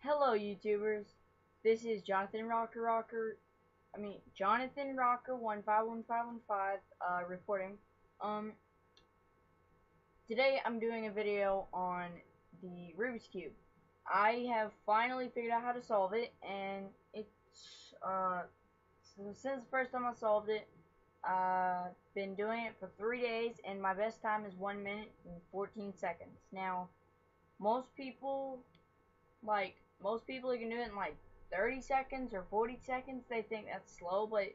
Hello, YouTubers. This is Jonathan Rocker 151515 reporting. Um, Today I'm doing a video on the Rubik's Cube. I have finally figured out how to solve it, and it's so since the first time I solved it, I've been doing it for 3 days, and my best time is 1 minute and 14 seconds. Now, most people most people who can do it in like 30 seconds or 40 seconds, they think that's slow, but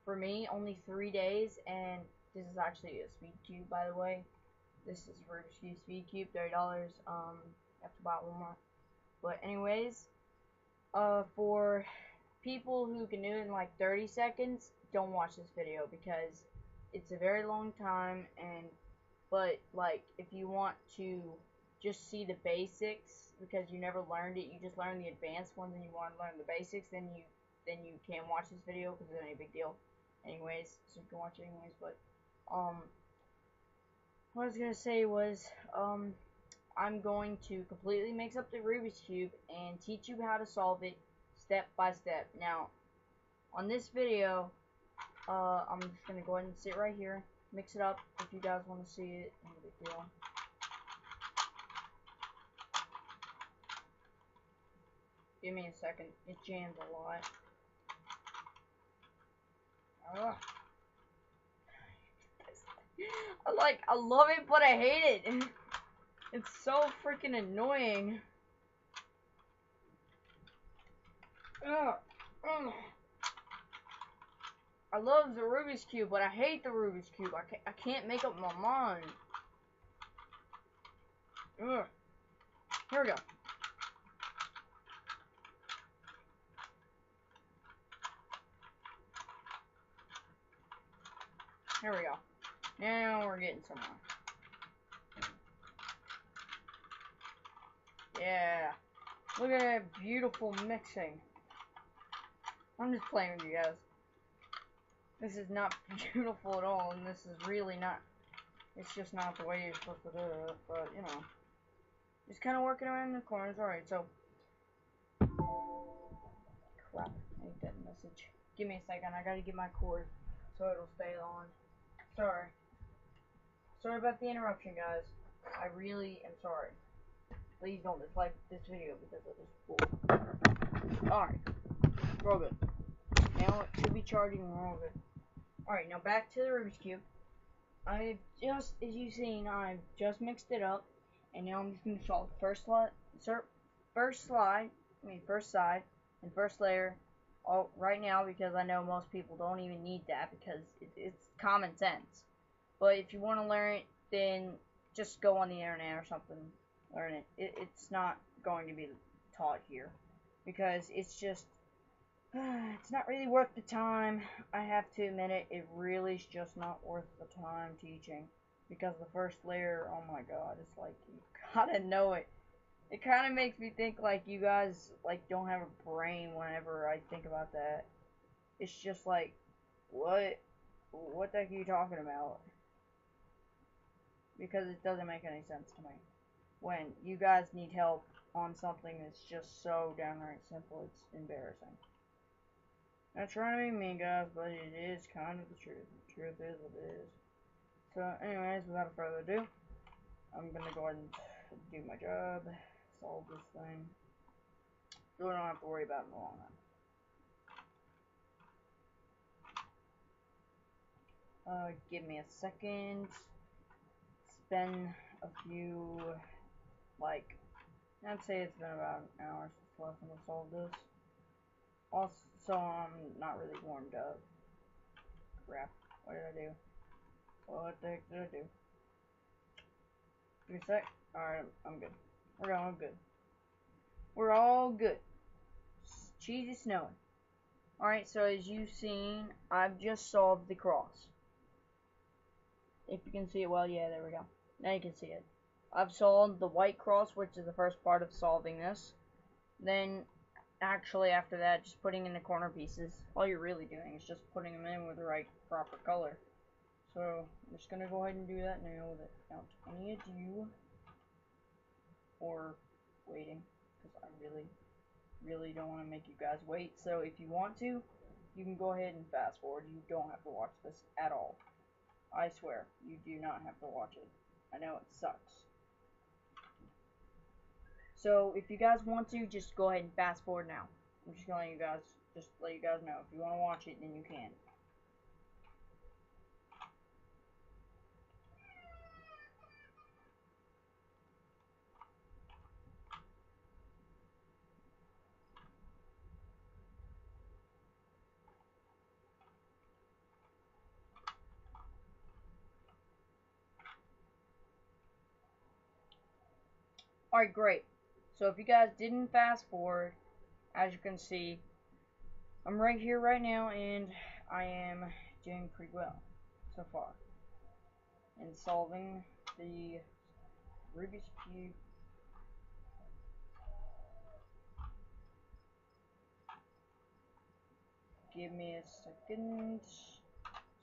for me, only 3 days, and this is actually a speed cube, by the way. This is Rubik's Cube speed cube, $30, you have to buy one more. But anyways, for people who can do it in like 30 seconds, don't watch this video because it's a very long time, but like if you want to just see the basics because you never learned it, you just learned the advanced ones and you want to learn the basics, then you can watch this video because it's not a big deal. Anyways, so you can watch it anyways. But what I was gonna say was I'm going to completely mix up the Rubik's Cube and teach you how to solve it step by step. Now, on this video, I'm just gonna go ahead and sit right here, mix it up. If you guys want to see it, no big deal. Give me a second. It jams a lot. Ugh. I love it, but I hate it. It's so freaking annoying. Ugh. Ugh. I love the Rubik's Cube, but I hate the Rubik's Cube. I can't make up my mind. Ugh. Here we go. Here we go. Now we're getting somewhere. Yeah. Look at that beautiful mixing. I'm just playing with you guys. This is not beautiful at all, and this is really not. It's just not the way you're supposed to do it, but you know. Just kind of working around in the corners. Alright, so. Crap. I hate that message. Give me a second. I gotta get my cord so it'll stay on. Sorry. Sorry about the interruption, guys. I really am sorry. Please don't dislike this video because of this fool. Alright. We're all good. Now it should be charging. We're all good. Alright, now back to the Rubik's Cube. As you've seen, I've just mixed it up. And now I'm just going to solve the first side, and first layer all right now because I know most people don't even need that because it's common sense. But if you want to learn it, then just go on the internet or something, learn it. It's not going to be taught here because it's just, it's not really worth the time. I have to admit it, it really is just not worth the time teaching. Because the first layer, oh my god, it's like, you gotta know it. It kind of makes me think like you guys like don't have a brain whenever I think about that. It's just like, what the heck are you talking about? Because it doesn't make any sense to me. When you guys need help on something that's just so downright simple, it's embarrassing. Not trying to be mean, guys, but it is kind of the truth. The truth is what it is. So, anyways, without further ado, I'm gonna go ahead and do my job, solve this thing, so I don't have to worry about it in the long run. Give me a second. It's been a few, like, I'd say it's been about an hour since last time I solved this. Also, I'm not really warmed up. Crap, what did I do? What the heck did I do? Give me a sec. Alright, I'm good. We're all good. We're all good. Cheese is snowing. Alright, so as you've seen, I've just solved the cross. If you can see it well, yeah, there we go. Now you can see it. I've solved the white cross, which is the first part of solving this. Then, actually, after that, just putting in the corner pieces. All you're really doing is just putting them in with the right proper color. So, I'm just going to go ahead and do that now without any ado, or waiting, because I really really don't want to make you guys wait. So if you want to, you can go ahead and fast forward. You don't have to watch this at all. I swear, you do not have to watch it. I know it sucks. So if you guys want to, just go ahead and fast forward now. I'm just gonna let you guys know. If you want to watch it, then you can. Alright, great. So if you guys didn't fast forward, as you can see, I'm right here right now, and I am doing pretty well so far in solving the Rubik's Cube. Give me a second.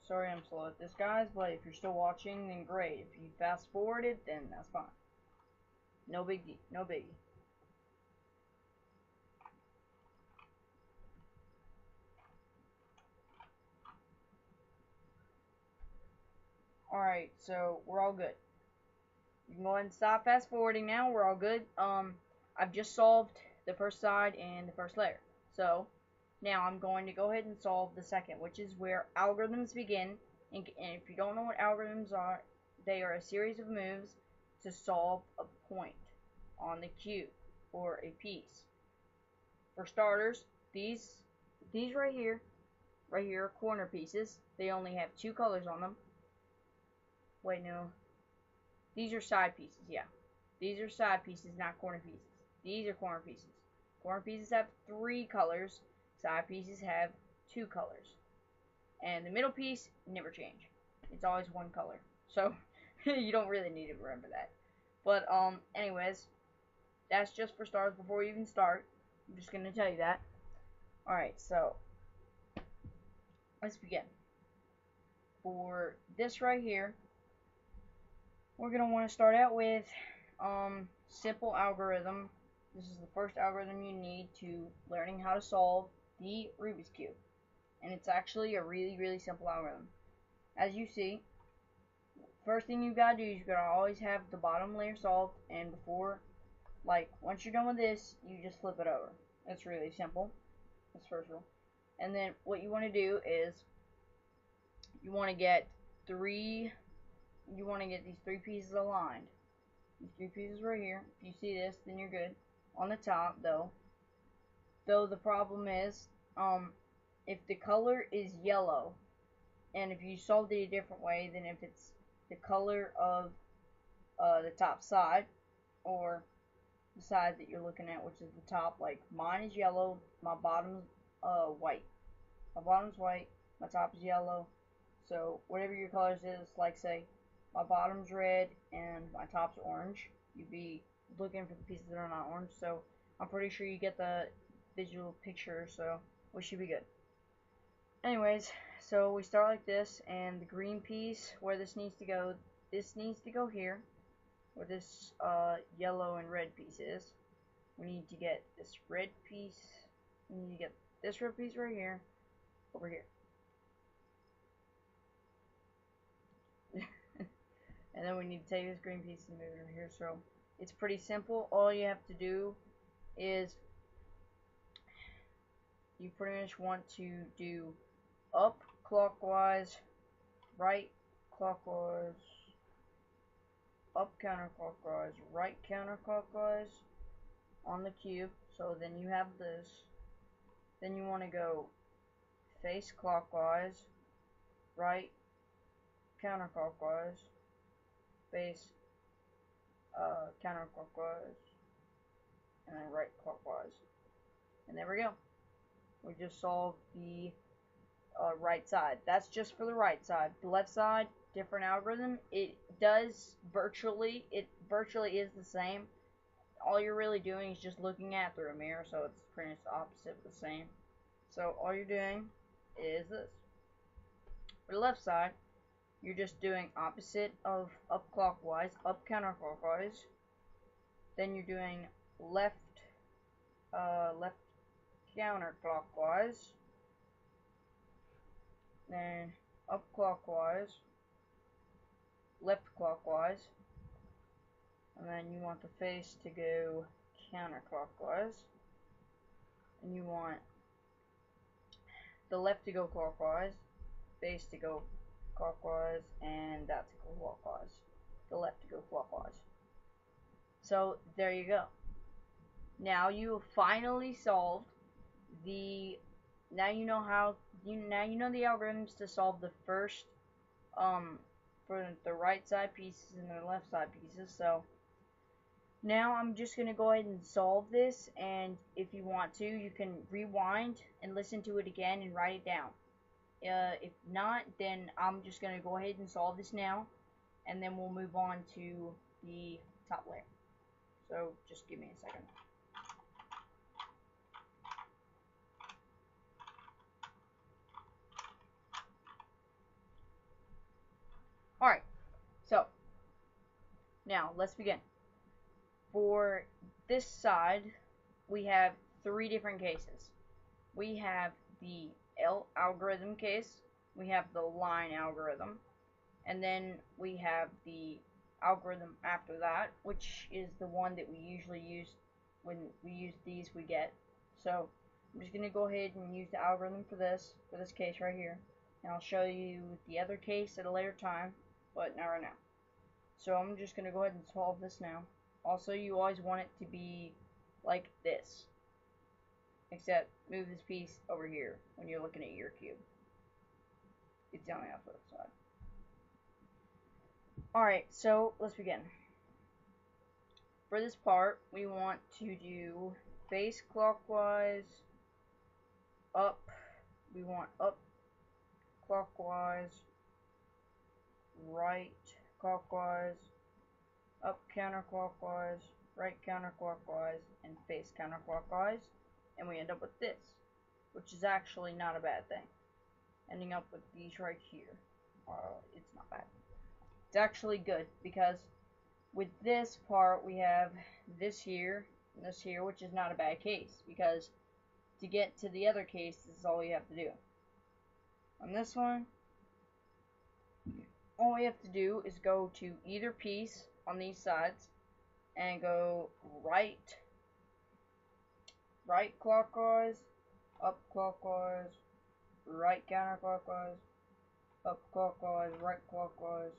Sorry I'm slow at this, guys, but if you're still watching, then great. If you fast forwarded, then that's fine. No biggie, no biggie. Alright, so we're all good. You can go ahead and stop fast forwarding now. We're all good. I've just solved the first side and the first layer. So now I'm going to go ahead and solve the second, which is where algorithms begin. And if you don't know what algorithms are, they are a series of moves to solve a point on the cube or a piece. For starters, these right here are corner pieces. They only have two colors on them. Wait, no. These are side pieces, yeah. These are side pieces, not corner pieces. These are corner pieces. Corner pieces have three colors. Side pieces have two colors. And the middle piece never change. It's always one color. So you don't really need to remember that. But anyways, that's just for starters before you even start. I'm just gonna tell you that. Alright, so let's begin. For this right here, we're going to want to start out with simple algorithm. This is the first algorithm you need to learning how to solve the Rubik's Cube. And it's actually a really, really simple algorithm. As you see, first thing you got to do is you got to always have the bottom layer solved, and before, like, once you're done with this, you just flip it over. It's really simple. That's first rule. And then what you want to do is you want to get these three pieces aligned. These three pieces right here. If you see this, then you're good. On the top, though the problem is, if the color is yellow, and if you solved it a different way than if it's the color of the top side, or the side that you're looking at, which is the top, like mine is yellow, my bottom's white. My bottom's white, my top is yellow. So whatever your colors is, like say my bottom's red and my top's orange, you'd be looking for the pieces that are not orange. So I'm pretty sure you get the visual picture, so we should be good. Anyways, so we start like this, and the green piece, where this needs to go here, where this yellow and red piece is. We need to get this red piece, we need to get this red piece right here, over here. And then we need to take this green piece and move it over here. So it's pretty simple. All you have to do is you pretty much want to do up clockwise, right clockwise, up counterclockwise, right counterclockwise on the cube. So then you have this. Then you want to go face clockwise, right counterclockwise, face counterclockwise, and then right clockwise. And there we go. We just solved the right side. That's just for the right side. The left side, different algorithm. It virtually is the same. All you're really doing is just looking at through a mirror, so it's pretty much the opposite of the same. So all you're doing is this. For the left side, you're just doing opposite of up clockwise, up counterclockwise. Then you're doing left counterclockwise, then up clockwise, left clockwise, and then you want the face to go counterclockwise, and you want the left to go clockwise, face to go clockwise, and that to go clockwise, the left to go clockwise. So there you go. Now you have finally solved the, now you know the algorithms to solve the first for the right side pieces and the left side pieces. So now I'm just going to go ahead and solve this, and if you want to, you can rewind and listen to it again and write it down. If not, then I'm just going to go ahead and solve this now, and then we'll move on to the top layer. So just give me a second. Alright, so now let's begin. For this side, we have three different cases. We have the L algorithm case, we have the line algorithm, and then we have the algorithm after that, which is the one that we usually use when we use these we get. So I'm just going to go ahead and use the algorithm for this case right here, and I'll show you the other case at a later time, but not right now. So I'm just going to go ahead and solve this now. Also, you always want it to be like this, except move this piece over here when you're looking at your cube. It's on the opposite side. Alright, so let's begin. For this part, we want to do face clockwise, up, we want up clockwise, right clockwise, up counterclockwise, right counterclockwise, and face counterclockwise, and we end up with this, which is actually not a bad thing. Ending up with these right here, it's not bad. It's actually good, because with this part we have this here and this here, which is not a bad case, because to get to the other case, this is all you have to do. On this one, all you have to do is go to either piece on these sides and go right clockwise, up clockwise, right counterclockwise, up clockwise, right clockwise,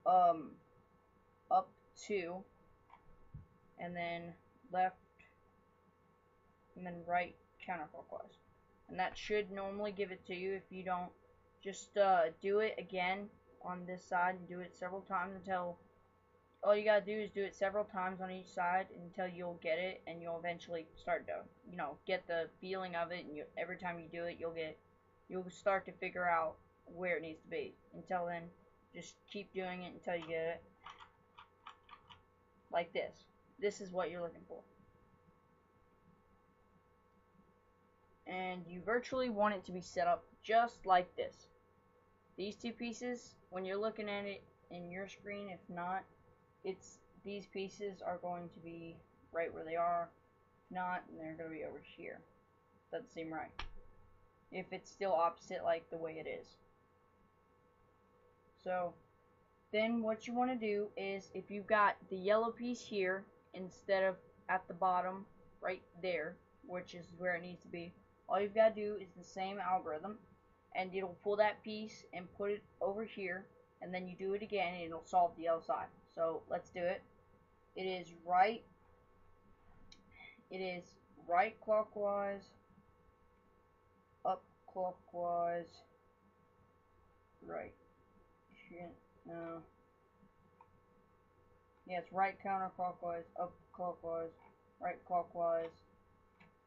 up 2, and then left, and then right counterclockwise. And that should normally give it to you. If you don't, just do it again on this side and do it several times until, all you gotta do is do it several times on each side until you'll get it, and you'll eventually start to, get the feeling of it, and every time you do it, you'll start to figure out where it needs to be. Until then, just keep doing it until you get it. Like this. This is what you're looking for. And you virtually want it to be set up just like this. These two pieces, when you're looking at it in your screen, if not, these pieces are going to be right where they are. If not, and they're going to be over here. Doesn't seem right. If it's still opposite like the way it is. So then what you want to do is, if you've got the yellow piece here instead of at the bottom right there, which is where it needs to be, all you've got to do is the same algorithm, and it'll pull that piece and put it over here, and then you do it again and it'll solve the other side. So let's do it. It is right clockwise, up clockwise, right. No. Yeah, it's right counterclockwise, up clockwise, right clockwise,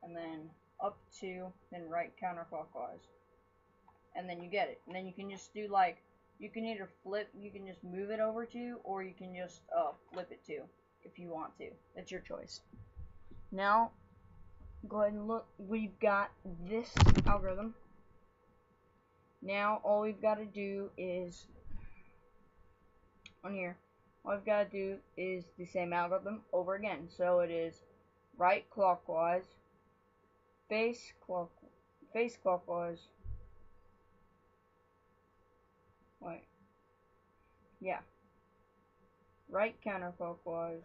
and then up 2, then right counterclockwise. And then you get it. And then you can just do like, you can either flip, you can just move it over 2, or you can just flip it 2 if you want to. That's your choice. Now, go ahead and look. We've got this algorithm. Now, all we've got to do is, on here, all I've got to do is the same algorithm over again. So it is right clockwise, face clockwise. Wait, yeah, right counterclockwise.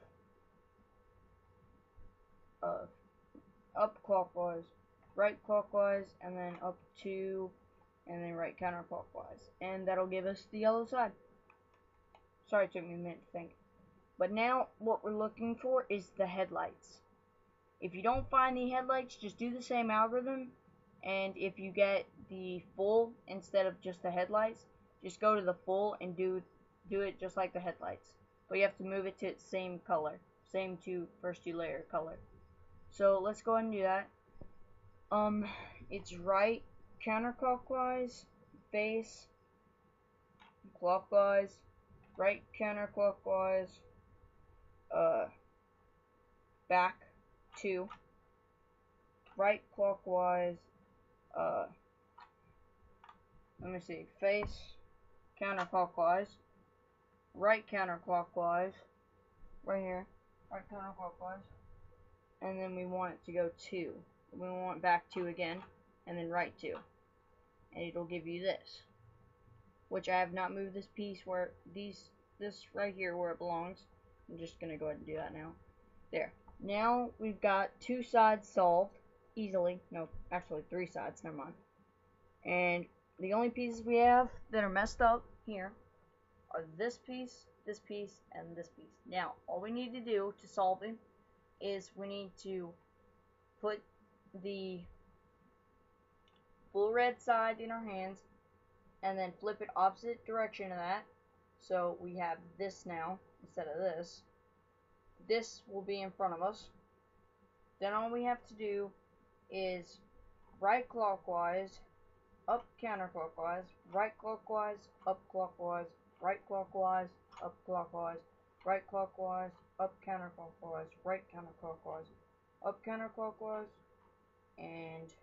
Up clockwise, right clockwise, and then up 2, and then right counterclockwise. And that'll give us the yellow side. Sorry, it took me a minute to think. But now, what we're looking for is the headlights. If you don't find the headlights, just do the same algorithm. And if you get the full instead of just the headlights, just go to the full and do it just like the headlights. But you have to move it to its same color, same first two layer color. So let's go ahead and do that. It's right counterclockwise, face clockwise, right counterclockwise, back 2, right clockwise, let me see, face counterclockwise, right counterclockwise, right here, right counterclockwise, and then we want it to go 2. We want back 2 again, and then right 2, and it'll give you this, which I have not moved this piece where this right here where it belongs. I'm just gonna go ahead and do that now. There. Now we've got 2 sides solved easily. No, actually 3 sides. Never mind. And the only pieces we have that are messed up here are this piece, and this piece. Now, all we need to do to solve it is we need to put the full red side in our hands and then flip it opposite direction of that. So we have this now instead of this. This will be in front of us. Then all we have to do is right clockwise, up counterclockwise, right clockwise, up clockwise, right clockwise, up clockwise, right clockwise, up counterclockwise, right counterclockwise, up counterclockwise, and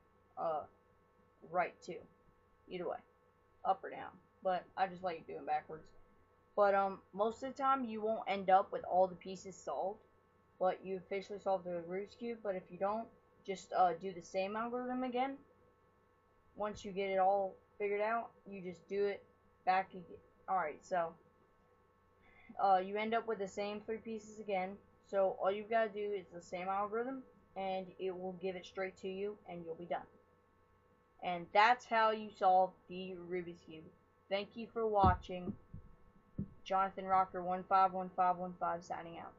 right 2. Either way, up or down. But I just like doing backwards. But most of the time you won't end up with all the pieces solved, but you officially solved the Rubik's Cube. But if you don't, just do the same algorithm again. Once you get it all figured out, you just do it back again. Alright, so you end up with the same 3 pieces again. So all you've got to do is the same algorithm, and it will give it straight to you, and you'll be done. And that's how you solve the Rubik's Cube. Thank you for watching. Jonathan Rocker 151515 signing out.